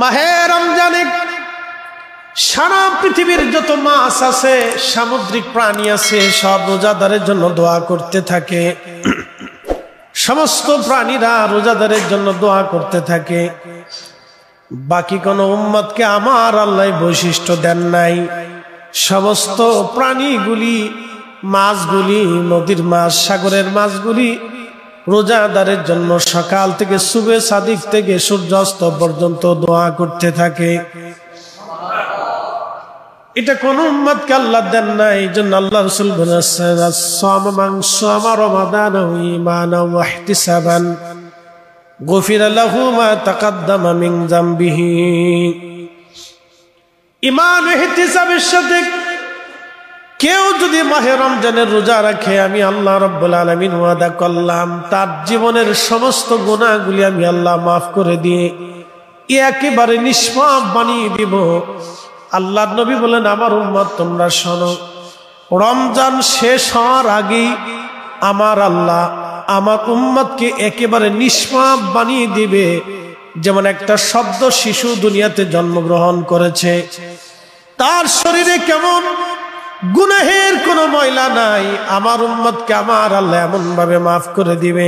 মাহে রমজানে সারা পৃথিবীর যত মাছ আছে, সামুদ্রিক প্রাণী আছে, সব রোজাদারের জন্য দোয়া করতে থাকে। সমস্ত প্রাণীরা রোজাদারের জন্য দোয়া করতে থাকে। বাকি কোন উম্মতকে আমার আল্লাহ বৈশিষ্ট্য দেন নাই। সমস্ত প্রাণীগুলি, মাছগুলি, নদীর মাছ, সাগরের মাছগুলি রোজাদারের জন্য সকাল থেকে সুবে সাদিক থেকে সূর্যাস্ত পর্যন্ত দোয়া করতে থাকে। এটা কোন উম্মতকে আল্লাহ দেন নাই। এই জন্য আল্লাহ রাসূল বলেছেন, আস-সাওমু মান সামা রমাদানাহু ঈমানান ওয়া ইহতিসাবান গুফিরা লাহু মা তাকাদ্দামা মিন যামবিহি। ঈমান ও ইহতিসাবের সাথে কেউ যদি মাহে রমজানের রোজা রাখে, আমি আল্লাহ রাব্বুল আলামিন ওয়াদা করলাম তার জীবনের সমস্ত গুনাহগুলি আমি আল্লাহ মাফ করে দিয়ে একেবারে নিষ্পাপ বানিয়ে দিব। আল্লাহর নবী বলেন, আমার উম্মত তোমরা শোনো, রমজান শেষ হওয়ার আগেই আমার আল্লাহ আমার উম্মতকে একেবারে নিষ্পাপ বানিয়ে দিবে। যেমন একটা শব্দ শিশু দুনিয়াতে জন্মগ্রহণ করেছে, তার শরীরে কেমন গুনাহের কোনো ময়লা নাই, আমার উম্মতকে আমার আল্লাহ এমন ভাবে মাফ করে দিবে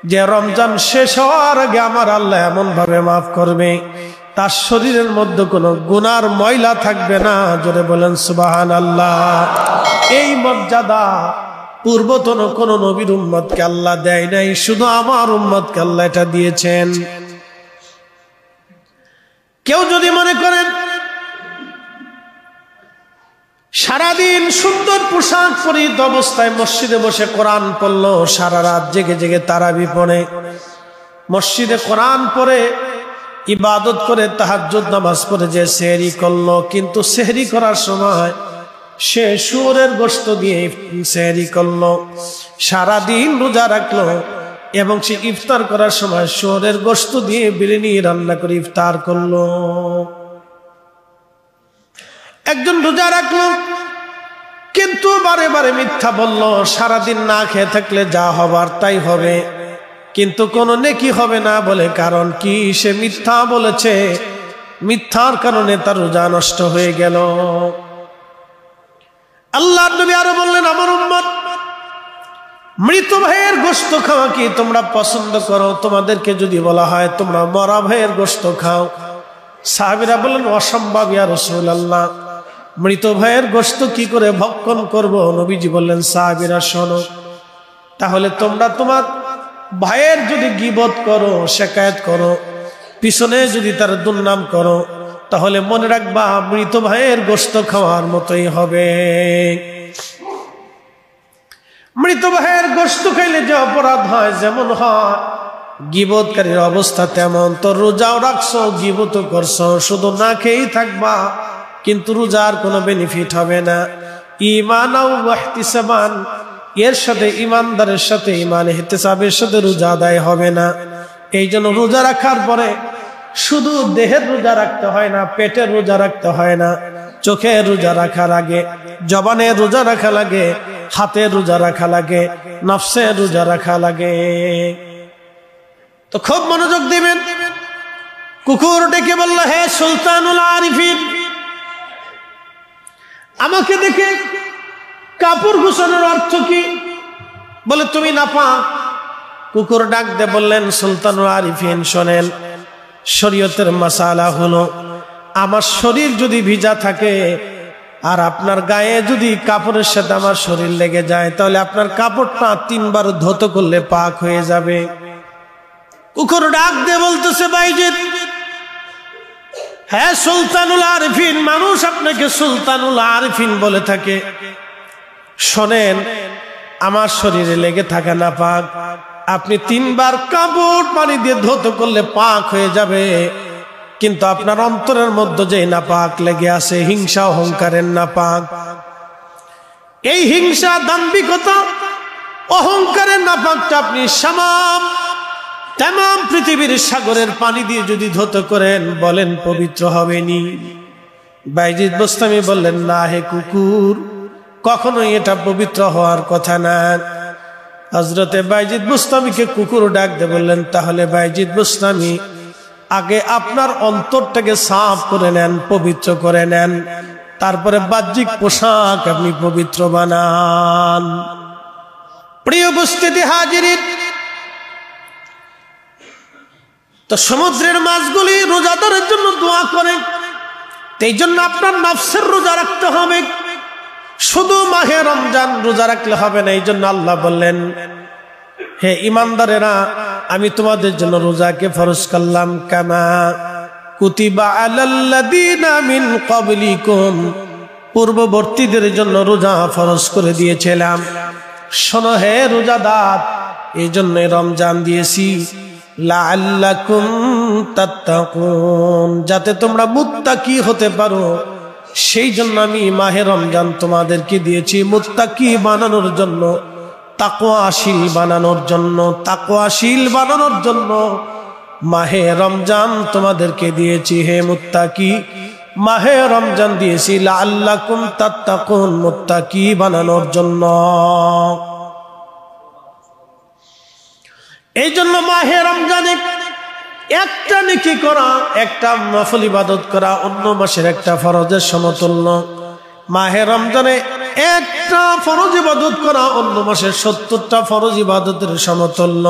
যে রমজান শেষ হওয়ার আগে আমার আল্লাহ এমন ভাবে মাফ করবে তার শরীরের মধ্যে কোনো গুনার ময়লা থাকবে না। জোরে বলেন সুবহানাল্লাহ। এই মর্যাদা পূর্বতন কোন নবীর উম্মতকে আল্লাহ দেয় নাই, শুধু আমার উম্মতকে আল্লাহ এটা দিয়েছেন। কেউ যদি মনে করেন সারাদিন সুন্দর পোশাক পরিহিত অবস্থায় মসজিদে বসে কোরআন পড়লো, সারা রাত জেগে জেগে তারাবি পড়ে, মসজিদে কোরআন পড়ে ইবাদত করে তাহাজ্জুদ নামাজ পড়ে যে সেহরি করলো, কিন্তু সেহরি করার সময় সে শুয়োরের গোশত দিয়ে সেহরি করলো, সারাদিন রোজা রাখলো এবং সে ইফতার করার সময় শুয়োরের গোশত দিয়ে বিরিয়ানি রান্না করে ইফতার করলো। একজন রোজা রাখলো কিন্তু বারে বারে মিথ্যা বললো, সারাদিন না খেয়ে থাকলে যা হবার তাই হবে, কিন্তু কোনো নেকি হবে না বলে। কারণ কি? সে মিথ্যা বলেছে, মিথ্যার কারণে তার রোজা নষ্ট হয়ে গেল। আল্লাহর নবী আরো বললেন, আমার উম্মত মৃত ভাইয়ের গোশত খাওয়া কি তোমরা পছন্দ করো? তোমাদেরকে যদি বলা হয় তোমরা মরা ভাইয়ের গোশত খাও, সাহাবীরা বললেন, অসম্ভব ইয়া রাসূলুল্লাহ, মৃত ভাইয়ের গোশত কি করে ভক্ষণ করব? নবীজি বললেন, সাহাবীরা শোনো, তাহলে তোমরা তোমার ভাইয়ের যদি গীবত করো, শিকায়ত করো, পিছনে যদি তার দুর্নাম করো, তাহলে মনে রাখবা মৃত ভাইয়ের গোশত খাওয়ার মতোই হবে। মৃত ভাইয়ের গোশত খাইলে যে অপরাধ হয়, যেমন হয় গীবতকারীর অবস্থা তেমন। তো রোজাও রাখছো, গীবতও করছো, শুধু না খেয়েই থাকবা, কিন্তু রোজার কোনো বেনিফিট হবে না। ঈমান ও ইহতিসাবান, এর সাথে ইমানদারের সাথে ঈমান ইহতিসাবের সাথে রোজা আদায় হবে না। এই জন্য রোজা রাখার পরে শুধু দেহের রোজা রাখতে হয় না, পেটের রোজা রাখতে হয় না, চোখের রোজা রাখা লাগে, জবানের রোজা রাখা লাগে, হাতের রোজা রাখা লাগে, নফসের রোজা রাখা লাগে। তো খুব মনোযোগ দিবেন। কুকুর ডেকে বলল, হে সুলতানুল আরিফিন, আমাকে দেখে কাপড় ঘুষানোর অর্থ কি? বলে, তুমি নাপাক। কুকুর ডাক দে বললেন, সুলতানুল আরিফিন শোনেন, শরীয়তের মাসালা হলো, আমার শরীর যদি ভিজা থাকে আর আপনার গায়ে যদি কাপড়ের সাথে আমার শরীর লেগে যায়, তাহলে আপনার কাপড়টা 3 বার ধৌত করলে পাক হয়ে যাবে। কুকুর ডাক দিয়ে বলতেছে, বাইজিদ, হ্যাঁ সুলতানুল আরিফিন, মানুষ আপনাকে সুলতানুল আরিফিন বলে থাকে। শোনেন, আমার শরীরে লেগে থাকা নাপাক, আপনি 3 বার কাপড় পানি দিয়ে ধৌত করলে পাক হয়ে যাবে, কিন্তু আপনার অন্তরের মধ্যে যে নাপাক লেগে আছে, হিংসা অহংকারের নাপাক, এই হিংসা, দাম্ভিকতা, অহংকারের নাপাকটা আপনি তামাম পৃথিবীর সাগরের পানি দিয়ে যদি ধৌত করেন, বলেন পবিত্র হবেনি? বাইজিদ বোস্তামি বললেন, না হে কুকুর, কখনোই এটা পবিত্র হওয়ার কথা না। হযরতে বাইজিদ বোস্তামিকে কুকুর ডাক দিয়ে বললেন, তাহলে বাইজিদ বোস্তামি, আগে আপনার অন্তরটাকে সাফ করে নেন, পবিত্র করে নেন, তারপরে বাহ্যিক পোশাক আপনি পবিত্র বানান। প্রিয় উপস্থিতি হাজিরিন, তো সমুদ্রের মাছগুলি রোজাদারের জন্য দোয়া করে, এই জন্য আপনার নফসের রোজা রাখতে হবে, শুধু মাহে রমজান রোজা রাখলে হবে না। এই জন্য আল্লাহ বললেন, হে ইমানদারেরা, আমি তোমাদের জন্য রোজাকে ফরজ করলাম, কামা কুতিবা আলাল্লাযীনা মিন ক্বাবলিকুম, পূর্ববর্তীদের জন্য রোজা ফরজ করে দিয়েছিলাম। শোনো হে রোজাদার, এই জন্য রমজান দিয়েছি, লাআল্লাকুম তাত্তাকুন, যাতে তোমরা মুত্তাকি হতে পারো। সেই জন্য আমি মাহে রমজান তোমাদেরকে দিয়েছি মুত্তাকি বানানোর জন্য, তাকওয়াশীল বানানোর জন্য, তাকওয়াশীল বানানোর জন্য মাহে রমজান তোমাদেরকে দিয়েছি। হে মুত্তাকি, মাহে রমজান দিয়েছি লাআল্লাকুম তাত্তাকুন, মুত্তাকি বানানোর জন্য। এই জন্য মাহে রমজানে একটা নেকি করা, একটা নফল ইবাদত করা অন্য মাসের একটা ফরজের সমতুল্য। মাহে রমজানে একটা ফরজ ইবাদত করা অন্য মাসের 70টা ফরজ ইবাদতের সমতুল্য।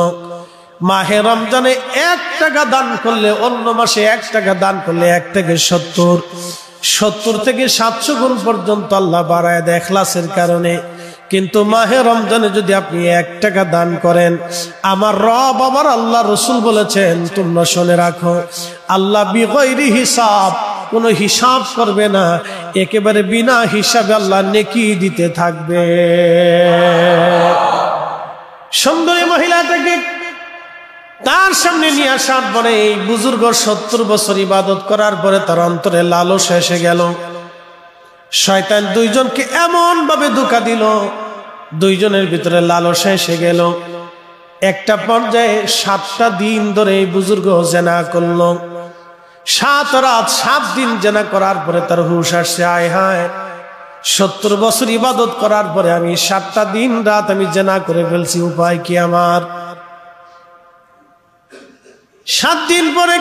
মাহে রমজানে 1 টাকা দান করলে অন্য মাসে 1 টাকা দান করলে 1 থেকে 70 থেকে 700 গুণ পর্যন্ত আল্লাহ বাড়ায় দেয় ইখলাসের কারণে। কিন্তু মাহে রমজানে যদি আপনি 1 টাকা দান করেন, আমার রব আমার আল্লাহ রসুল বলেছেন, তোমরা শুনে রাখো, আল্লাহ বিগয়রি হিসাব, কোনো হিসাব করবে না, একেবারে বিনা হিসাবে আল্লাহ নেকি দিতে থাকবে। সুন্দরী মহিলাটাকে তার সামনে নিয়ে আসার পরে এই বুজুর্গ 70 বছর ইবাদত করার পরে তার অন্তরে লালস এসে গেল। শয়তান দুইজনকে এমন ভাবে ধোঁকা দিল, দুইজনের ভিতরে লালস এসে গেল। একটা পর্যায়ে 7টা দিন ধরে এই বুজুর্গ জেনা করলো। 7 রাত 7 দিন জেনা করার পরে তার হুঁশ আসছে, আয় হায়, 70 বছর ইবাদত করার পরে আমি 7টা দিন রাত আমি জেনা করে ফেলছি, উপায় কি আমার? 7 দিন পরে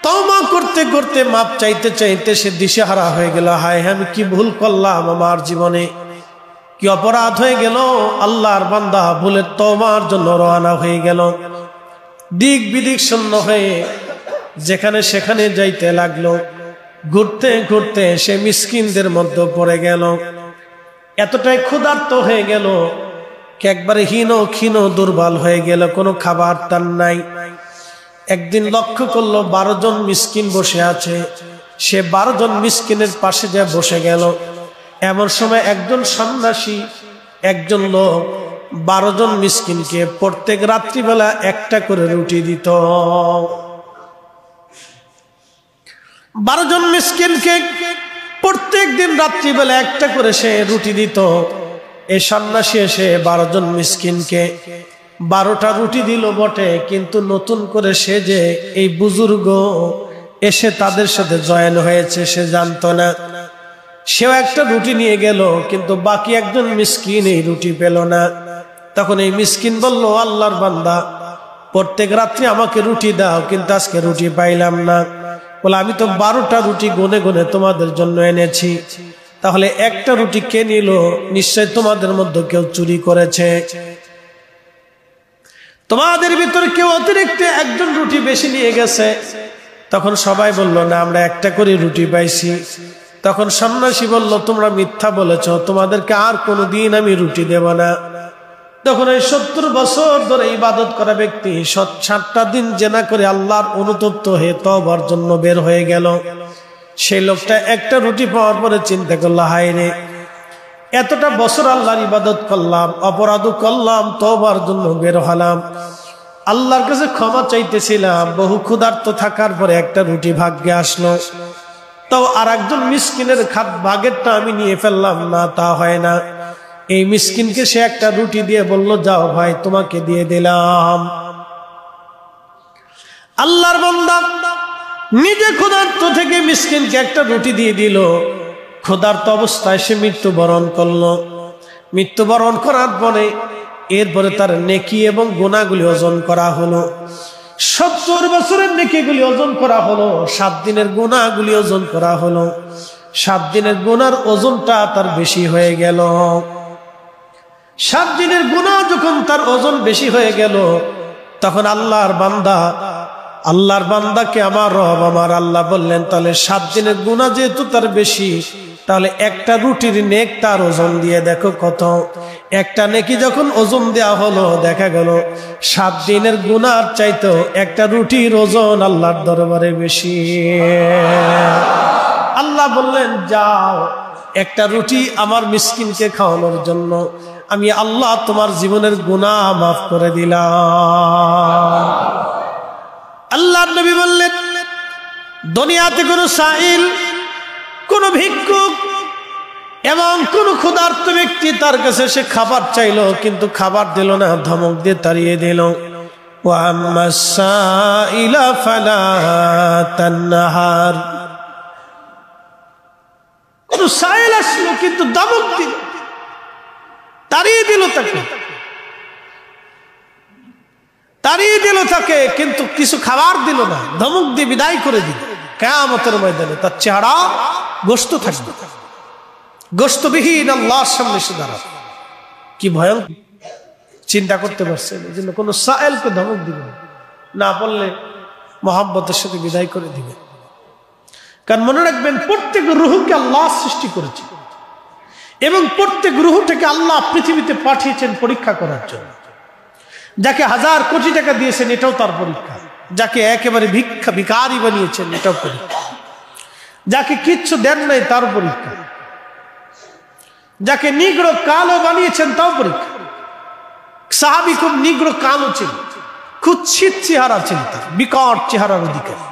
তওবা করতে করতে মাপ চাইতে চাইতে সে দিশেহারা হয়ে গেল। হায়, আমি কি ভুল করলাম, আমার জীবনে কি অপরাধ হয়ে গেল? আল্লাহর বান্দা ভুলের তওবার জন্য রওনা হয়ে গেল। দিক বিদিক শূন্য হয়ে যেখানে সেখানে যাইতে লাগলো। ঘুরতে ঘুরতে সে মিসকিনদের মধ্যে পড়ে গেল। এতটাই ক্ষুধার্ত হয়ে গেল, একবারে ক্ষীণ দুর্বল হয়ে গেল, কোনো খাবার তার নাই। একদিন লক্ষ্য করলো 12 জন মিসকিন বসে আছে। সে 12 জন মিসকিনের পাশে যা বসে গেল। এমন সময় একজন সন্ন্যাসী, একজন লোক 12 জন মিসকিনকে প্রত্যেক রাত্রিবেলা 1টা করে রুটি দিত। 12 জন মিসকিনকে প্রত্যেক দিন রাত্রিবেলা 1টা করে সে রুটি দিত। এই সন্ন্যাসী এসে 12 জন মিসকিনকে 12টা রুটি দিল বটে, কিন্তু নতুন করে সে যে এই বুজুর্গ এসে তাদের সাথে জয়েন হয়েছে সে জানতো না। সেও একটা রুটি নিয়ে গেল, কিন্তু বাকি একজন মিসকিন এই রুটি পেল না। তখন এই মিসকিন বলল, আল্লাহর বান্দা, প্রত্যেক রাত্রি আমাকে রুটি দাও, কিন্তু আজকে রুটি পাইলাম না। বলে, আমি তো 12টা রুটি গুনে গুনে তোমাদের জন্য এনেছি, তাহলে একটা রুটি কে নিল? নিশ্চয় তোমাদের মধ্যে কেউ চুরি করেছে। তোমাদের ভিতরে কেউ অতিরিক্ত একজন রুটি বেশি নিয়ে গেছে। তখন সবাই বলল, না, আমরা 1টা করে রুটি পাইছি। তখন সন্ন্যাসী বলল, তোমরা মিথ্যা বলেছ, তোমাদেরকে আর কোনোদিন আমি রুটি দেব না। তখন এই 70 বছর ধরে ইবাদত করা ব্যক্তি 7টা দিন জেনা করে আল্লাহর অনুতপ্ত হয়ে তওবার জন্য বের হয়ে গেল। সেই লোকটা একটা রুটি পাওয়ার পরে চিন্তা করলো, হায় রে, এতটা বছর আল্লাহর ইবাদত করলাম, অপরাধ করলাম, তওবার জন্য বের হলাম, আল্লাহর কাছে ক্ষমা চাইতেছিলাম, বহু ক্ষুধার্ত থাকার পরে একটা রুটি ভাগ্যে আসলো, তাও আর একজন মিসকিনের ভাগেরটা আমি নিয়ে ফেললাম না, তা হয় না। এই মিসকিনকে সে একটা রুটি দিয়ে বলল, যাও ভাই, তোমাকে দিয়ে দিলাম। আল্লাহর বান্দা নিজে ক্ষুধার্ত থেকে মিসকিনকে একটা রুটি দিয়ে দিল। ক্ষুধার্ত অবস্থায় সে মৃত্যুবরণ করলো। মৃত্যুবরণ করার পরে এরপরে তার নেকি এবং গুনাহগুলি ওজন করা হলো। 70 বছরের নেকিগুলি ওজন করা হলো, 7 দিনের গুনাহগুলি ওজন করা হলো। 7 দিনের গুনার ওজনটা তার বেশি হয়ে গেল। 7 দিনের গুনাহ যখন তার ওজন বেশি হয়ে গেল, তখন আল্লাহর বান্দাকে আমার রব আমার আল্লাহ বললেন, তাহলে 7 দিনের গুনাহ যেহেতু তার বেশি, তাহলে একটা রুটির নেক তার ওজন দিয়ে দেখো কত। একটা নেকি যখন ওজন দেওয়া হলো, দেখা গেল 7 দিনের গুনার চাইতেও একটা রুটির ওজন আল্লাহর দরবারে বেশি। আল্লাহ বললেন, যাও একটা রুটি আমার মিসকিনকে খাওয়ানোর জন্য আমি আল্লাহ তোমার জীবনের গুনাহ মাফ করে দিলাম। আল্লাহর নবী বললেন, দুনিয়াতে কোনো সাইল, কোন ভিক্ষুক এবং কোন ক্ষুধার্ত ব্যক্তি তার কাছে সে খাবার চাইলো, কিন্তু খাবার দিল না, ধমক দিয়ে তাড়িয়ে দিল। ওয়া আম্মাস সাইলা ফালা তানহার। কোন সাইল আসলো কিন্তু ধমক দিল, তাড়িয়ে দিল তাকে, কিন্তু কিছু খাবার দিল না, ধমক দিয়ে বিদায় করে দিল। কিয়ামতের ময়দানে তার চেহারা গোশত থাকবে, গোশতবিহীন আল্লাহর সামনে এসে দাঁড়াবে। কি ভয়ঙ্কর চিন্তা করতে পারছেন? এই জন্য কোন সায়েলকে ধমক দিবেন না, বললে মহব্বতের সাথে বিদায় করে দিবেন। কারণ মনে রাখবেন, প্রত্যেক রূহকে আল্লাহ সৃষ্টি করেছে এবং প্রত্যেক রূহটাকে আল্লাহ পৃথিবীতে পাঠিয়েছেন পরীক্ষা করার জন্য। যাকে 1000 কোটি টাকা দিয়েছেন, এটাও তার পরীক্ষা। যাকে একেবারে ভিখারি বানিয়েছেন, এটাও পরীক্ষা। যাকে কিচ্ছু দেন নাই, তার পরীক্ষা। যাকে নিগ্র কালো বানিয়েছেন, তাও পরীক্ষা। সাহাবী খুব নিগ্র কালো ছিল, কুৎসিত চেহারা ছিল তার, বিকট চেহারার অধিকারী।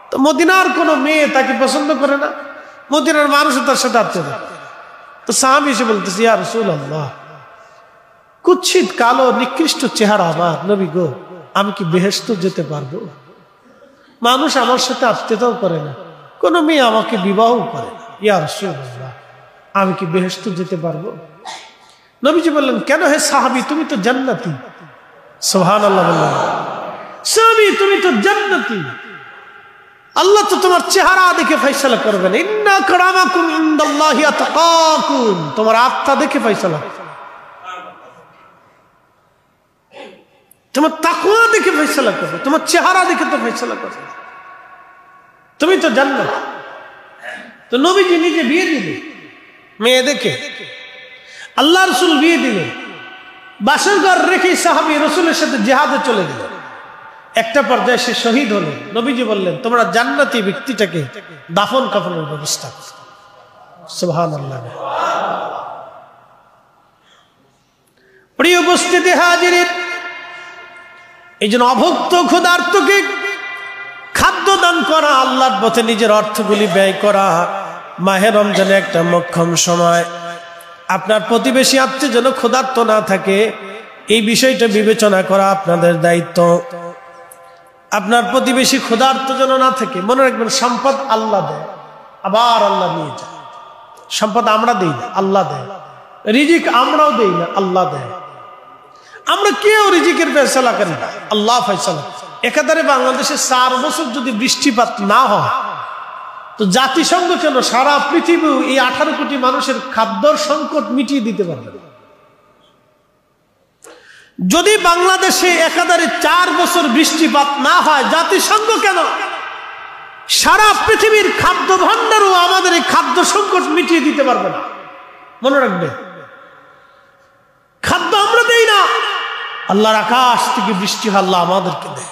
তো মদিনার কোন মেয়ে তাকে পছন্দ করে না, মদিনার মানুষও তার সাথে আত্মীয়। তো সাহাবী এসে বলতেছে, ইয়া রাসূলুল্লাহ, কুৎসিত কালো নিকৃষ্ট চেহারা আমার নবী গো, আমি কি বেহেশত যেতে পারবো? মানুষ আমার সাথে আত্মীয়তাও করে না, কোন মেয়ে আমাকে বিবাহ করে না, ইয়া রাসূলুল্লাহ, আমি কি বেহেশত যেতে পারবো? নবীজি বললেন, কেন হে সাহাবী, তুমি তো জান্নাতি। সুবহানাল্লাহ বললেন, সাহাবী তুমি তো জান্নাতি, আল্লাহ তো তোমার চেহারা দেখে ফয়সালা করবেন। ইন্না আকরামাকুম ইনদাল্লাহি আতকাকুম, তোমার আত্মা দেখে ফয়সালা, তোমার তাকওয়া দেখে ফয়সালা করবে, তোমার চেহারা দেখে তো ফয়সালা করবে। তুমি তো জান্নাত। তো নবীজি নিজে বিয়ে দিলেন মেয়ে দেখে, আল্লাহ রাসূল বিয়ে দিলেন, বাসর ঘর রেখে সাহাবী রাসূলের সাথে জিহাদে চলে গেলেন। একটা পর্যায়ে সে শহীদ হলেন। নবীজি বললেন, তোমরা জান্নাতি ব্যক্তিটাকে দাফন কাফনের ব্যবস্থা করো। সুবহানাল্লাহ। প্রিয় উপস্থিতি হাজিরিন, এই জন্য অভুক্ত ক্ষুধার্তকে খাদ্য দান করা, আল্লাহর পথে নিজের অর্থগুলি ব্যয় করা, মাহে রমজানে একটা মোক্ষম সময়। আপনার প্রতিবেশী আত্মীয় যেন ক্ষুধার্ত না থাকে, এই বিষয়টা বিবেচনা করা আপনাদের দায়িত্ব। আপনার প্রতিবেশী ক্ষুধার্ত যেন না থাকে। মনে রাখবেন, সম্পদ আল্লাহ দেয়, আবার আল্লাহ নিয়ে যায়। সম্পদ আমরা দেই না, আল্লাহ দেয়। রিজিক আমরাও দেই না, আল্লাহ দেয়। আমরা কেউ রিজিকের ফয়সালা করি না, আল্লাহ ফয়সালা। একাধারে বাংলাদেশে 4 বছর যদি বৃষ্টিপাত না হয়, তো জাতিসংঘ কেন সারা পৃথিবী এই 18 কোটি মানুষের খাদ্যর সংকট মিটিয়ে দিতে পারবে না। যদি বাংলাদেশে একাধারে 4 বছর বৃষ্টিপাত না হয়, জাতিসংঘ কেন সারা পৃথিবীর খাদ্য ভান্ডারও আমাদের এই খাদ্য সংকট মিটিয়ে দিতে পারবে না। মনে রাখবে, খাদ্য আমরা দেই না, আল্লাহর আকাশ থেকে বৃষ্টি আল্লাহ আমাদেরকে দেয়।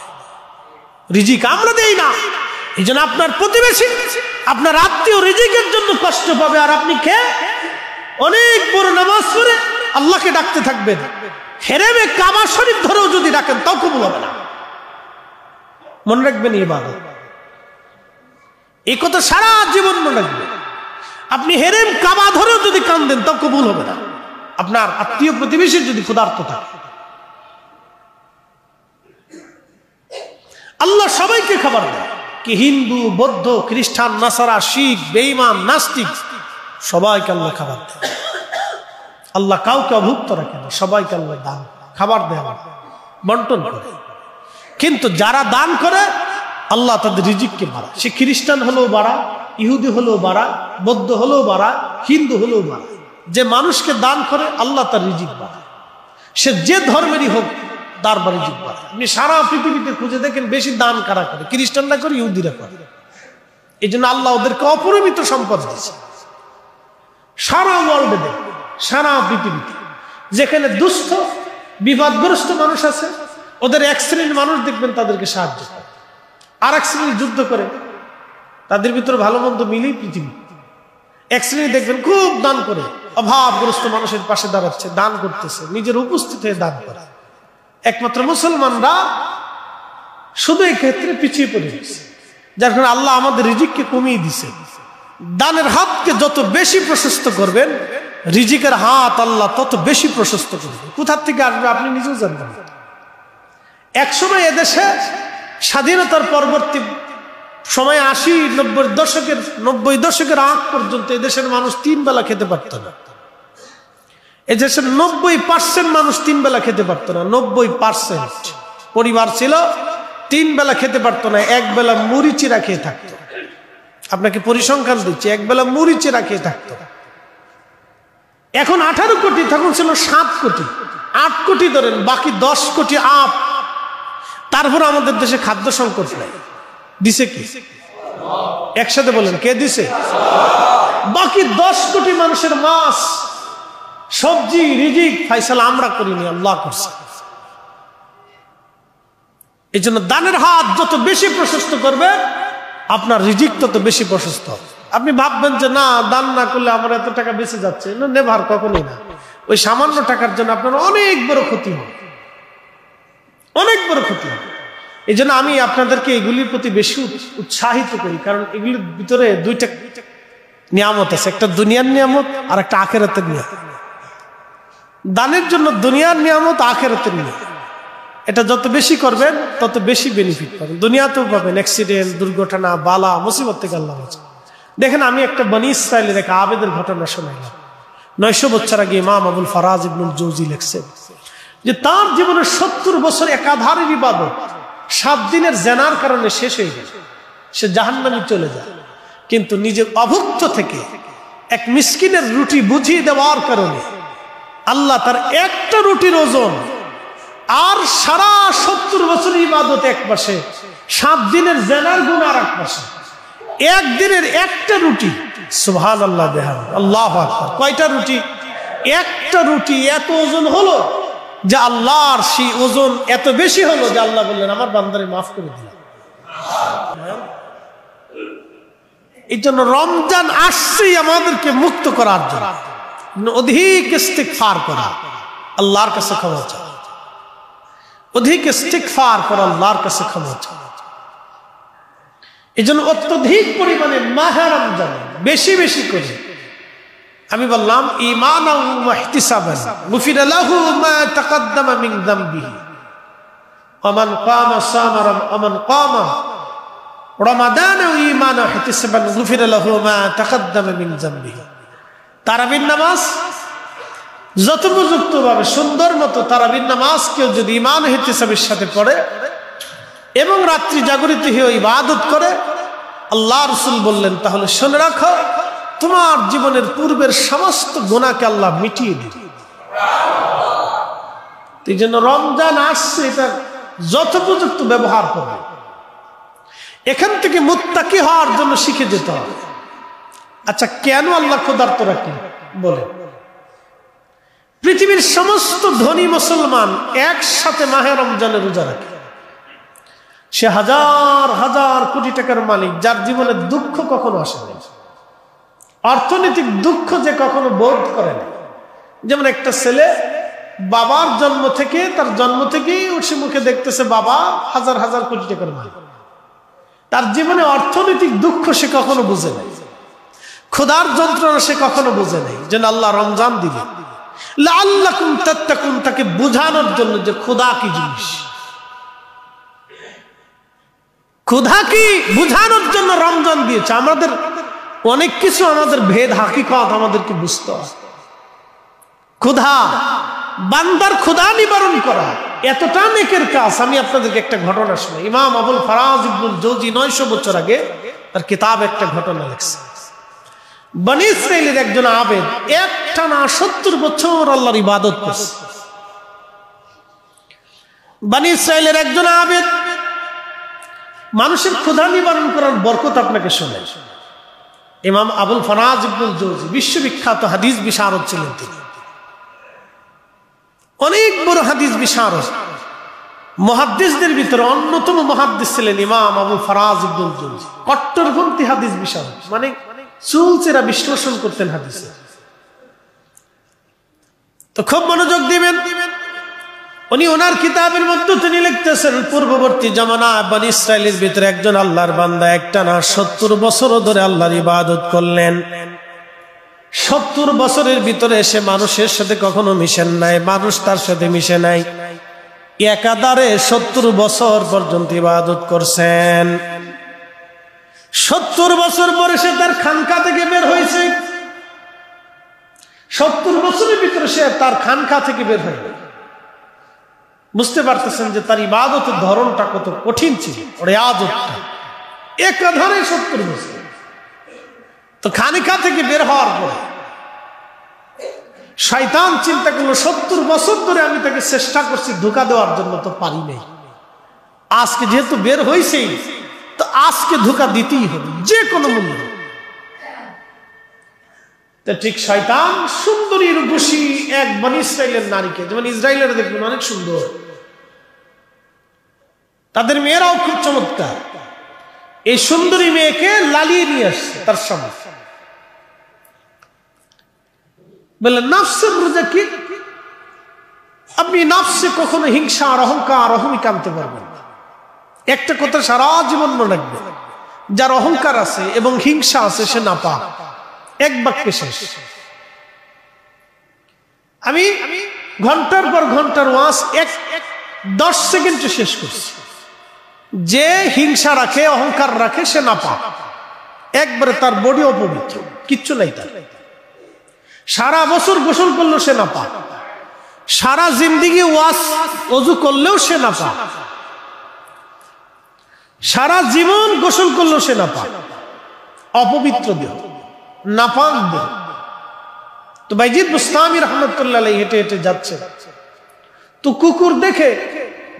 রিজিক আমরা দেই না। এই জন্য আপনার প্রতিবেশী, আপনার আত্মীয় রিজিকের জন্য কষ্ট পাবে, আর আপনি খেয়ে অনেক বড় নামাজ পড়ে আল্লাহকে ডাকতে থাকবেন। হেরেমে কাবা শরীফ ধরেও যদি ডাকেন, তাও কবুল হবে না। মনে রাখবেন ইবাদত, এই কথা সারা জীবন মনে রাখবেন। আপনি হেরেম কাবা ধরেও যদি কান্দেন, তাও কবুল হবে না, আপনার আত্মীয় প্রতিবেশীর যদি ক্ষুধার্ত থাকে। আল্লাহ সবাইকে খাবার দেয়, কি হিন্দু, বৌদ্ধ, খ্রিস্টান, নাসারা, শিখ, বেঈমান, নাস্তিক, সবাইকে আল্লাহ খাবার দেয়। আল্লাহ কাউকে অভুক্ত রাখে না, সবাইকে আল্লাহ দান খাবার দেয়, বন্টন করে। কিন্তু যারা দান করে আল্লাহ তাদের রিজিককে বাড়ায়। সে খ্রিস্টান হলেও বাড়ায়, ইহুদি হলেও বাড়ায়, বৌদ্ধ হলেও বাড়ায়, হিন্দু হলেও বাড়ায়। যে মানুষকে দান করে আল্লাহ তার রিজিক বাড়ায়। সে যে ধর্মেরই হোক তার রিজিক বাড়ায়। আপনি সারা পৃথিবীতে খুঁজে দেখেন বেশি দান কারা করে? খ্রিস্টানরা করে, ইহুদিরা করে। এই জন্য আল্লাহ ওদেরকে অপরিমিত সম্পদ দিয়েছে। সারা ওয়ার্ল্ডে দেখবেন, সারা পৃথিবীতে যেখানে দুস্থ বিপদগ্রস্ত মানুষ আছে, ওদের এক শ্রেণীর মানুষ দেখবেন তাদেরকে সাহায্য করে, আর এক শ্রেণী যুদ্ধ করে। তাদের ভিতরে ভালো মন্দ মিলেই পৃথিবী। এক শ্রেণী দেখবেন খুব দান করে, অভাবগ্রস্ত মানুষের পাশে দাঁড়াচ্ছে, দান করতেছে, নিজের উপস্থিত হয়ে দান করে। একমাত্র মুসলমানরা শুধু এই ক্ষেত্রে পিছিয়ে পড়ে গেছে, যার কারণে আল্লাহ আমাদের রিজিককে কমিয়ে দিছে। দানের হাতকে যত বেশি প্রশস্ত করবেন, রিজিকের হাত আল্লাহ তত বেশি প্রশস্ত করবে। কোথার থেকে আসবে আপনি নিজেও জানবেন। একসময় এদেশে স্বাধীনতার পরবর্তী সময় 80-90 দশকের আগ পর্যন্ত এদেশের মানুষ 3 বেলা খেতে পারত না। এদেশের 90% মানুষ 3 বেলা খেতে পারত না। 90% পরিবার ছিল 3 বেলা খেতে পারত না, 1 বেলা মুড়ি চিরা খেয়ে থাকতো। আপনাকে পরিসংখ্যান দিচ্ছি, 1 বেলা মুড়ি চিরা খেয়ে থাকতো। এখন 18 কোটি, তখন ছিল 7 কোটি, 8 কোটি ধরেন, বাকি 10 কোটি আপ। তারপর আমাদের দেশে খাদ্য সংকট নাই। দিছে কি? একসাথে বলেন, কে দিছে? বাকি 10 কোটি মানুষের মাছ, সবজি, রিজিক ফায়সালা আমরা করিনি, আল্লাহ করছে। এই জন্য দানের হাত যত বেশি প্রশস্ত করবে, আপনার রিজিক তত বেশি প্রশস্ত হবে। আপনি ভাববেন যে না, দান না করলে আমার এত টাকা বেঁচে যাচ্ছে, না, নেভার, কখনোই না। ওই সামান্য টাকার জন্য আপনার অনেক বড় ক্ষতি হবে, অনেক বড় ক্ষতি হবে। এই জন্য আমি আপনাদেরকে এগুলির প্রতি বেশি উৎসাহিত করি, কারণ এগুলির ভিতরে 2টা নিয়ামত আছে, একটা দুনিয়ার নিয়ামত আর একটা আখিরাতের নিয়ামত। দানের জন্য দুনিয়ার নিয়ামত, আখিরাতের নিয়ামত। এটা যত বেশি করবেন তত বেশি বেনিফিট পাবেন। দুনিয়াতেও পাবেন অ্যাক্সিডেন্ট, দুর্ঘটনা, বালা, মুসিবত থেকে আল্লাহ বাঁচান। দেখেন, আমি একটা বনি ইসরাইলের এক আবেদের ঘটনা শোনাইলাম। 900 বছর আগে ইমাম আবুল ফারাজ ইবনুল জৌজি লিখছেন যে তার জীবনের 70 বছর একাধারের ইবাদত 7 দিনের জেনার কারণে শেষ হয়ে গেল। সে জাহান্নামে চলে যায়, কিন্তু নিজের অভুক্ত থেকে এক মিসকিনের রুটি বুঝিয়ে দেওয়ার কারণে আল্লাহ তার একটা রুটির ওজন আর সারা 70 বছর ইবাদত এক পাশে, 7 দিনের জেনার গুনাহ আর এক পাশে, একদিনের একটা রুটি, সুবহানাল্লাহ বিহামদিহি, আল্লাহু আকবার। কয়টা রুটি? একটা রুটি এত ওজন হলো যে আল্লাহর সেই ওজন এত বেশি হলো যে আল্লাহ বললেন আমার বান্দারে মাফ করে দিলাম। এই জন্য রমজান আসছে আমাদেরকে মুক্ত করার জন্য, অধিক ইস্তিগফার করা, আল্লাহর কাছে ক্ষমা চাওয়া, অধিক ইস্তিগফার করা, আল্লাহর কাছে ক্ষমা চাওয়া। এই জন্য অত্যধিক পরিমাণে মাহে রমজান বেশি বেশি করে আমি বললাম ঈমানাও ওয়া ইহতিসাবান গুফিরা লাহু মা তাকাদ্দামা মিন যামবিহি ওয়া মান কামা সামা ওয়া মান কামা রমাদান ঈমানাও ওয়া ইহতিসাবান গুফিরা লাহু মা তাকাদ্দামা মিন যামবিহি। তারাবির নামাজ যথোপযুক্তভাবে সুন্দর মতো তারাবির নামাজ কেউ যদি ঈমান ও ইহতিসাবের সাথে পড়ে এবং রাত্রি জাগরিত হয়ে ইবাদত করে, আল্লাহ রাসূল বললেন তাহলে শুনে রাখো, তোমার জীবনের পূর্বের সমস্ত গুনাহকে আল্লাহ মিটিয়ে দিবে। এই জন্য রমজান আসছে, এটা যথোপযুক্ত ব্যবহার করবে। এখান থেকে মুত্তাকি হওয়ার জন্য শিখে যেতে হবে। আচ্ছা, কেন আল্লাহ ক্ষুধার্ত রাখেন বলে? পৃথিবীর সমস্ত ধনী মুসলমান একসাথে মাহে রমজানে রোজা রাখে। সে হাজার হাজার কোটি টাকার মালিক, যার জীবনে দুঃখ কখনো আসে না, অর্থনৈতিক দুঃখ যে কখনো বোধ করে না। যেমন একটা ছেলে বাবার জন্ম থেকে, তার জন্ম থেকেই সে মুখে দেখতেছে বাবা হাজার হাজার কোটি টাকার মালিক, তার জীবনে অর্থনৈতিক দুঃখ সে কখনো বুঝে নাই, ক্ষুধার যন্ত্রণা সে কখনো বুঝে নাই। যেন আল্লাহ রমজান দিলেন লাআল্লাকুম তাত্তাকুন, তাকে বোঝানোর জন্য যে ক্ষুধা কি জিনিস, ক্ষুধা কি বুঝানোর জন্য রমজান দিয়েছে। আমাদের অনেক কিছু, আমাদের ভেদ হাকিকত আমাদেরকে বুঝতে হয়। ক্ষুধা, বান্দার ক্ষুধা নিবারণ করা, এতটা নেকের কাজ। আমি আপনাদেরকে একটা ঘটনা শুনি। ইমাম আবুল ফারাজ ইবনুল জৌজি 900 বছর আগে তার কিতাব একটা ঘটনা লিখছে। বনী ইসরাইলের একজন আবেদ একটানা 70 বছর আল্লাহর ইবাদত করছে। বনী ইসরাইলের একজন আবেদ মানুষের ক্ষুধা নিবারণ করার বরকত আপনাকে শোনে। ইমাম আবুল ফারাজ ইবনুল জৌজি বিশ্ববিখ্যাত হাদিস বিশারদ ছিলেন। তিনি অনেক বড় হাদিস বিশারদ, মুহাদ্দিসদের ভিতরে অন্যতম মুহাদ্দিস ছিলেন ইমাম আবুল ফারাজ ইবনুল জৌজি। কট্টরপন্থী হাদিস বিশারদ, মানে চুলচেরা বিশ্লেষণ করতেন হাদিসে। তো খুব মনোযোগ দিবেন। উনি ওনার কিতাবের মধ্যে তিনি লিখতেছেন, পূর্ববর্তী জামানা বনী ইসরাইলের ভিতরে একজন আল্লাহর বান্দা একটানা 70 বছর ধরে আল্লাহর ইবাদত করলেন। 70 বছরের ভিতরে এসে মানুষের সাথে কখনো মিশেন নাই, মানুষ তার সাথে মিশে নাই। একাধারে 70 বছর পর্যন্ত ইবাদত করছেন। 70 বছর পরে সে তার খানকা থেকে বের হয়েছে। 70 বছরের ভিতরে সে তার খানকা থেকে বের হয়ে, বুঝতে পারতেছেন যে তার ইবাদতের ধরনটা কত কঠিন ছিল। ওর ইবাদতটা একাধারে 70 বছর। তো খানকা থেকে বের হওয়ার পরে শয়তান চিন্তা করলো 70 বছর ধরে আমি তাকে চেষ্টা করছি ধোঁকা দেওয়ার জন্য, তো পারি নাই। আজকে যেহেতু বের হয়েছেই, তো আজকে ধোঁকা দিতেই হবে যে কোনো মূল্য। তো ঠিক শয়তান সুন্দরী রূপসী এক বনী ইসরাইলের নারীকে, যেমন ইসরায়েলের দেখবেন অনেক সুন্দর, তাদের মেয়েরাও খুব চমৎকার, এই সুন্দরী মেয়েকে লালিয়ে নিয়ে আসছে তার সামনে। বলে নাফসের রোজা কি? আপনি নাফসে কখনো হিংসা আর অহংকার অহমিকা আনতে পারবেন না। একটা কথা সারা জীবন মনে রাখবেন, যার অহংকার আছে এবং হিংসা আছে সে নাপাক। এক বাক্যে শেষ। আমি ঘন্টার পর ঘন্টার ওয়াজ 10 সেকেন্ডে শেষ করছি। যে হিংসা রাখে অহংকার রাখে সে নাপাক, একবারে তার বডি অপবিত্র, কিচ্ছু নাই তার। সারা বছর গোসল করলেও সে নাপাক, সারা জিন্দেগি ওয়াজ ওযু করলেও সে নাপাক, সারা জীবন গোসল করলেও সে নাপাক, অপবিত্র দেহ, নাপাক দেহ। তো বাইজিদ বুস্তামি রহমতুল্লাহ আলাইহি হেঁটে হেঁটে যাচ্ছে, তো কুকুর দেখে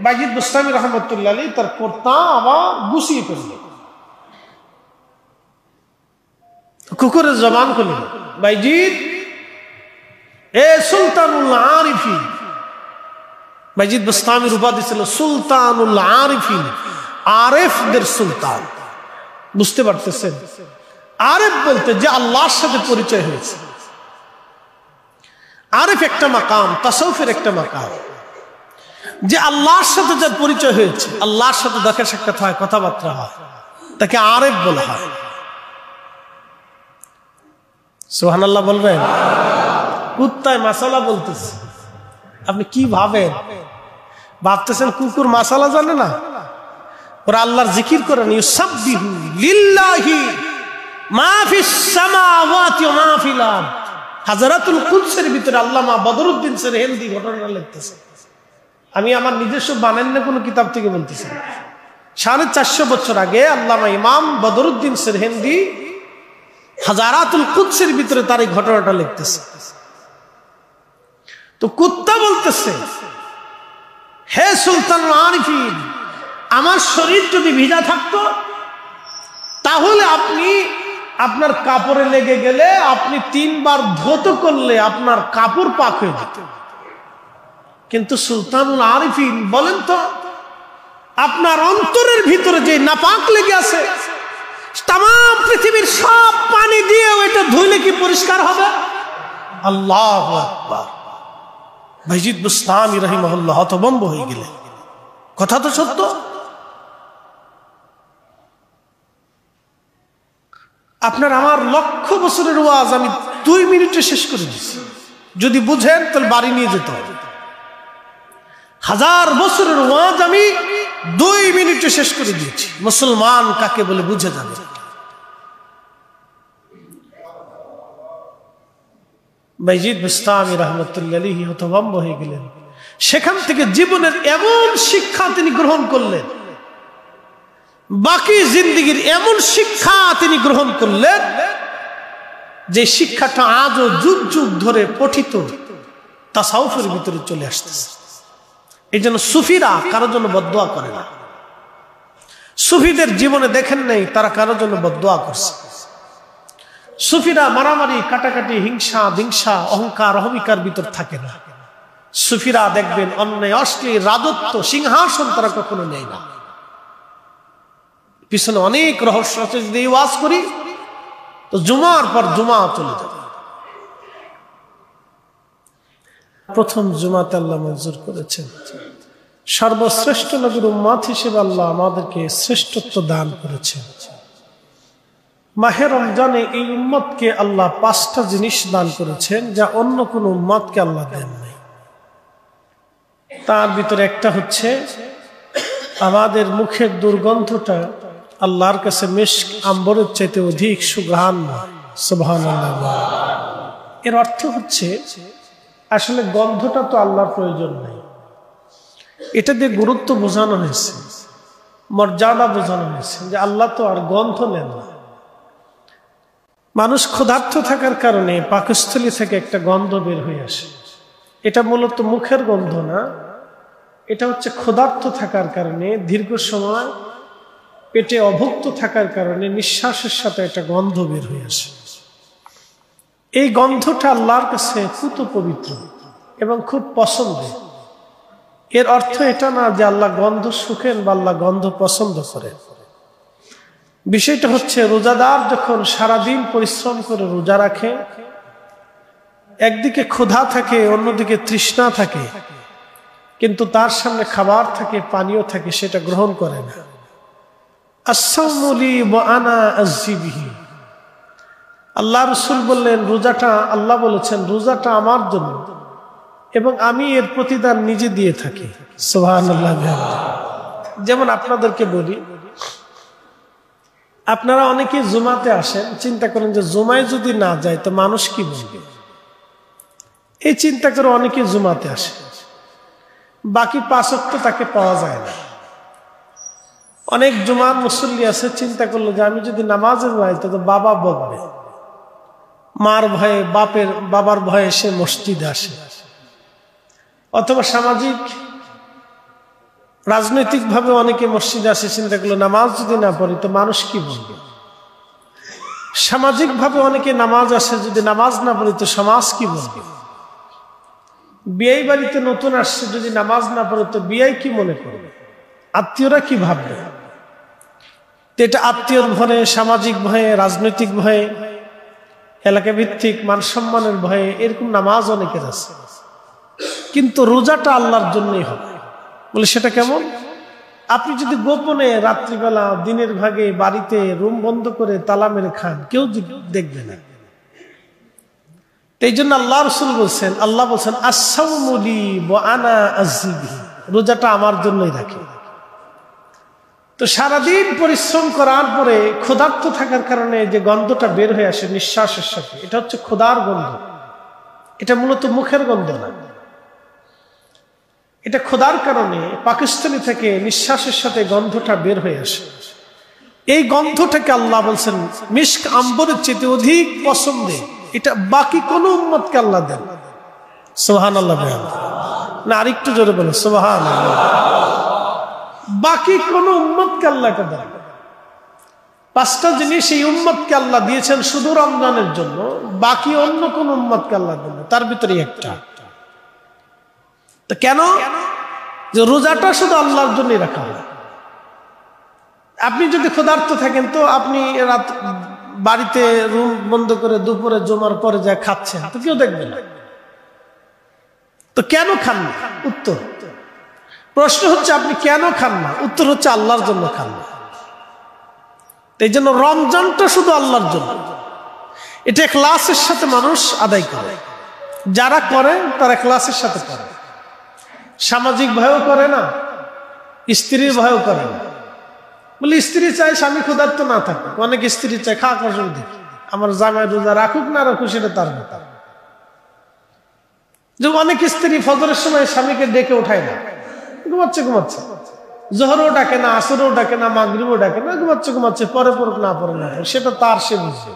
বাইজিদ বুস্তামি রহমতুল্লাহ আলাইহি তার কর্তা আবার গুছিয়ে ফেলল। কুকুরের জবান খুলে, বাইজিদ এ সুলতানুল আরিফিন। বাইজিদ বুস্তামির উপাধি ছিল সুলতানুল আরিফিন, আরেফদের সুলতান। বুঝতে পারতেছেন? আরেফ বলতে যে আল্লাহর সাথে পরিচয় হয়েছে। আরেফ একটা মাকাম, তাসাউফের একটা মাকাম, যে আল্লাহর সাথে যার পরিচয় হয়েছে, আল্লাহর সাথে দেখা সাক্ষাৎ হয়, কথাবার্তা হয়, তাকে আরেফ বলা হয়। সুবহানাল্লাহ বলবেন? কুত্তায় মাসালা বলতেছে, আপনি কি ভাবেন? ভাবতেছেন কুকুর মাসালা জানে না? ওরা আল্লাহর জিকির করেন, ইউসাব্বিহু লিল্লাহি মা ফিস সামাওয়াতি ওয়া মা ফিল আরদ। হাজারাতুল কুদসের ভিতরে আল্লামা বদরুদ্দিন সেরহিন্দি ঘটনা লিখতেছে। আমি আমার নিজস্ব বানান্য কোনো কিতাব থেকে বলতেছি। 450 বছর আগে আল্লামা ইমাম বদরুদ্দিন সেরহিন্দি হাজারাতুল কুদসের ভিতরে তার এই ঘটনাটা লিখতেছে। তো কুত্তা বলতেছে, হে সুলতানুল আরিফিন, আমার শরীর যদি ভিজা থাকতো তাহলে আপনি আপনার কাপড়ে লেগে গেলে আপনি 3 বার ধৌত করলে আপনার কাপড় পাক হয়ে যেত। কিন্তু সুলতানুল আরিফিন বলেন তো, আপনার অন্তরের ভিতরে যে নাপাক লেগে আছে, তাম পৃথিবীর সব পানি দিয়ে ওইটা ধুইলে কি পরিষ্কার হবে? আল্লাহু আকবার। বাইজিদ বুস্তামি রাহিমাহুল্লাহ হতভম্ব হয়ে গেলেন। কথা তো সত্য। আপনার আমার লক্ষ বছরের ওয়াজ আমি 2 মিনিটে শেষ করে দিচ্ছি। যদি বুঝেন তাহলে বাড়ি নিয়ে যেতে হবে। 1000 বছরের ওয়াজ আমি 2 মিনিটে শেষ করে দিয়েছি। মুসলমান কাকে বলে বুঝে যাবে। বাইজিদ বুস্তামি রাহমাতুল্লাহি আলাইহি হতভম্ব হয়ে গেলেন। সেখান থেকে জীবনের এমন শিক্ষা তিনি গ্রহণ করলেন, বাকি জিন্দেগীর এমন শিক্ষা তিনি গ্রহণ করলেন যে শিক্ষাটা আজও যুগ যুগ ধরে পঠিত তাসাউফের ভিতরে চলে আসতেছে। এই জন্য সুফিরা কারোর জন্য বদদোয়া করে না। সুফিদের জীবনে দেখেন নাই তারা কারোর জন্য বদদোয়া করছে। সুফিরা মারামারি, কাটাকাটি, হিংসা হিংসা, অহংকার অহমিকার ভিতর থাকে না। সুফিরা দেখবেন অন্যায়, অশ্লীল, রাজত্ব, সিংহাসন তারা কখনো নেয় না। পিছনে অনেক রহস্য আছে। যদি ওয়াজ করি তো জুমার পর জুমা চলে যাবে। প্রথম জুমাতে আল্লাহ মঞ্জুর করেছেন। সর্বশ্রেষ্ঠ নবীর উম্মত হিসেবে আল্লাহ আমাদেরকে শ্রেষ্ঠত্ব দান করেছেন। মাহে রমজানে এই উম্মতকে আল্লাহ 5টা জিনিস দান করেছেন যা অন্য কোন উম্মতকে আল্লাহ দেন নাই। তার ভিতরে একটা হচ্ছে আমাদের মুখের দুর্গন্ধটা আল্লাহর কাছে মিশক আম্বরের চাইতে অধিক সুঘ্রাণময়। সুবহানাল্লাহ। এর অর্থ হচ্ছে আসলে গন্ধটা তো আল্লাহর প্রয়োজন নেই, এটা দিয়ে গুরুত্ব বোঝানো হয়েছে, মর্যাদা বোঝানো হয়েছে যে আল্লাহ তো আর গন্ধ নেন না। মানুষ ক্ষুধার্ত থাকার কারণে পাকস্থলী থেকে একটা গন্ধ বের হয়ে আসে। এটা মূলত মুখের গন্ধ না, এটা হচ্ছে ক্ষুধার্ত থাকার কারণে, দীর্ঘ সময় পেটে অভুক্ত থাকার কারণে নিঃশ্বাসের সাথে একটা গন্ধ বের হয়ে আসে। এই গন্ধটা আল্লাহর কাছে পুত পবিত্র এবং খুব পছন্দের। এর অর্থ এটা না যে আল্লাহ গন্ধ সুখেন বা আল্লাহ গন্ধ পছন্দ করেন। বিষয়টা হচ্ছে রোজাদার যখন সারাদিন পরিশ্রম করে রোজা রাখে, একদিকে ক্ষুধা থাকে, অন্যদিকে তৃষ্ণা থাকে, কিন্তু তার সামনে খাবার থাকে, পানীয় থাকে, সেটা গ্রহণ করে না। আস-সাওমুলি ওয়া আনা আযিবিহি। আল্লাহ রাসূল বললেন রোজাটা, আল্লাহ বলেছেন রোজাটা আমার জন্য এবং আমি এর প্রতিদান নিজে দিয়ে থাকি। সুবহানাল্লাহ। যেমন আপনাদেরকে বলি, আপনারা অনেকে জুমাতে আসেন, চিন্তা করেন যে জুমায় যদি না যায় তো মানুষ কি বলবে। এই চিন্তা করে অনেকে জুমাতে আসে, বাকি 5 ওয়াক্ত তাকে পাওয়া যায় না। অনেক জুমার মুসল্লি আছে, চিন্তা করলো যে আমি যদি নামাজে যাই তো বাবা বকবে, মার ভয়ে, বাবার ভয়ে সে মসজিদে আসে। অথবা সামাজিক রাজনৈতিক ভাবে অনেকে মসজিদে আসে, চিন্তা করলো নামাজ যদি না পড়ি তো মানুষ কি বলবে। সামাজিক ভাবে অনেকে নামাজ আসে, যদি নামাজ না পড়ি তো সমাজ কি বলবে। বিয়ে বাড়িতে নতুন আসছে, যদি নামাজ না পড়ে তো বিয়ে কি মনে করবে, আত্মীয়রা কি ভাববে। এটা আত্মীয়র ভয়ে, সামাজিক ভয়ে, রাজনৈতিক ভয়ে, এলাকা ভিত্তিক মান সম্মানের ভয়ে এরকম নামাজ অনেকের আছে। কিন্তু রোজাটা আল্লাহর জন্যই হবে। বলে সেটা কেমন? আপনি যদি গোপনে রাত্রিবেলা দিনের ভাগে বাড়িতে রুম বন্ধ করে তালা মেরে খান, কেউ দেখবে না। এই জন্য আল্লাহ রাসূল বলছেন, আল্লাহ বলছেন আস-সাওমু লি ওয়া আনা আযিবিহি, রোজাটা আমার জন্যই রাখি। তো সারাদিন পরিশ্রম করার পরে ক্ষুধার্ত থাকার কারণে যে গন্ধটা বের হয়ে আসে নিঃশ্বাসের সাথে, এটা হচ্ছে ক্ষুধার গন্ধ। এটা মূলত মুখের গন্ধ না, এটা ক্ষুধার কারণে পাকস্থলী থেকে নিঃশ্বাসের সাথে গন্ধটা বের হয়ে আসে। এই গন্ধটাকে আল্লাহ বলছেন মিশক আম্বরের চেয়ে অধিক পছন্দের। এটা বাকি কোন উম্মতকে আল্লাহ দেন। সুবহানাল্লাহ। না আরেকটু জোরে বলো সুবহানাল্লাহ। বাকি কোন উম্মতকে আল্লাহ এটা দেন। 5টা জিনিস এই উম্মতকে আল্লাহ দিয়েছেন শুধু রমজানের জন্য, বাকি অন্য কোন উম্মতকে আল্লাহ দেন। তার ভিতরে একটা। তো কেন? যে রোজাটা শুধু আল্লাহর জন্যই রাখা হয়। আপনি যদি ক্ষুধার্ত থাকেন তো আপনি রাত বাড়িতে রুম বন্ধ করে দুপুরে জমার পরে যা খাচ্ছেন তো কেউ দেখবে না। তো কেন খান না? উত্তর, প্রশ্ন হচ্ছে আপনি কেন খান না? উত্তর হচ্ছে আল্লাহর জন্য খান না। এই জন্য রমজানটা শুধু আল্লাহর জন্য। এটা ইখলাসের সাথে মানুষ আদায় করে। যারা করে তারা ইখলাসের সাথে করে। সামাজিক ভয়ও করে না, স্ত্রীর ভয়ও করে না। বলে স্ত্রী চায় স্বামী ক্ষুধার্ত না থাকে। অনেক স্ত্রী চায় খা কষ্ট দেখি, আমার জামাই রোজা রাখুক না রাখুক সেটা তার ব্যাপার। যে অনেক স্ত্রী ফজরের সময় স্বামীকে ডেকে ওঠায় না, ঘুমাচ্ছে ঘুমাচ্ছে, জোহরও ডাকে না, আসরও ডাকে না, মাগরিবও ডাকে না, ঘুমাচ্ছে ঘুমাচ্ছে, পরে পড়ুক না পড়ে না, সেটা তার সে বুঝবে।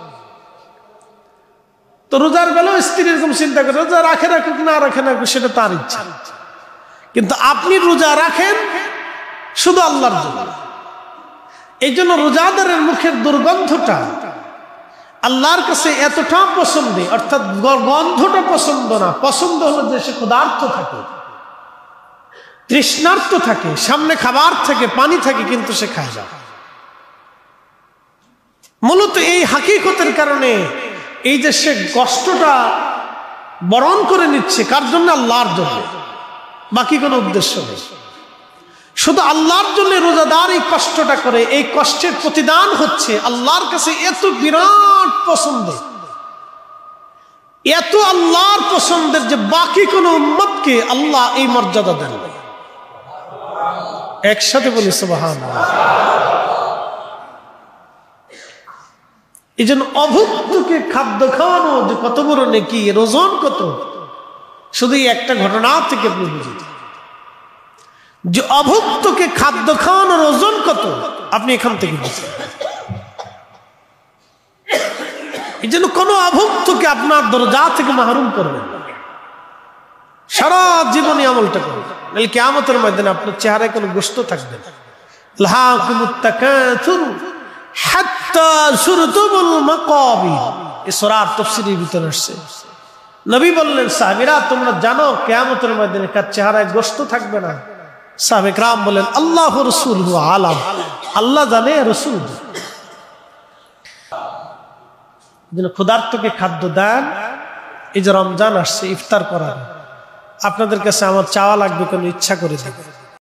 তো রোজার বেলাও স্ত্রী এরকম চিন্তা করে, রোজা রাখে রাখুক না রাখে না সেটা তার ইচ্ছা, কিন্তু আপনি রোজা রাখেন শুধু আল্লাহর জন্য। এই জন্য রোজাদারের মুখের দুর্গন্ধটা আল্লাহর কাছে এতটা পছন্দ, অর্থাৎ গন্ধটা পছন্দ না, পছন্দ হলো যে সে ক্ষুধার্ত থাকে, তৃষ্ণার্ত থাকে, সামনে খাবার থাকে, পানি থাকে, কিন্তু সে খায় না। মূলত এই হাকিকতের কারণে এই যে সে কষ্টটা বরণ করে নিচ্ছে, কার জন্য? আল্লাহর জন্য, বাকি কোনো উদ্দেশ্য নেই, শুধু আল্লাহর জন্য রোজাদার এই কষ্টটা করে। এই কষ্টের প্রতিদান হচ্ছে আল্লাহর কাছে এত বিরাট পছন্দের, এত আল্লাহর পছন্দের যে বাকি কোনো উম্মতকে আল্লাহ এই মর্যাদা দেন। একসাথে বলি সুবহানাল্লাহ। এই জন্য অভুক্তকে খাদ্য খাওয়ানো যে কত বড় নেকি, এর ওজন কত, শুধু একটা ঘটনা থেকে আপনি বুঝেন যে অভুক্তকে খাদ্য খাওয়ানোর ওজন কত, আপনি এখান থেকে বুঝেন। এই জন্য কোনো অভুক্তকে আপনার দরজা থেকে মাহরুম করবেন, সারা জীবনে আমলটা করবেন, নাহলে কিয়ামতের ময়দানে আপনার চেহারায় কোনো গোশত থাকবে না। লাহাকুমুত তাকাসুর হাত্তা যুরতুমুল মাকাবির, এই সূরার তাফসীরের ভিতরে আসছে। নবী বললেন, সাহাবীরা তোমরা জানো কিয়ামতের ময়দানে কার চেহারায় গোশত থাকবে না? সাহাবে کرام বলেন, আল্লাহ রাসূলুহু আলাম, আল্লাহ জানে, রাসূল। যেন ক্ষুধার্তকে খাদ্য দেন। এই যে রমজান আসছে, ইফতার করার, আপনাদের কাছে আমার চাওয়া লাগবে, কোনো ইচ্ছা করে দেবেন।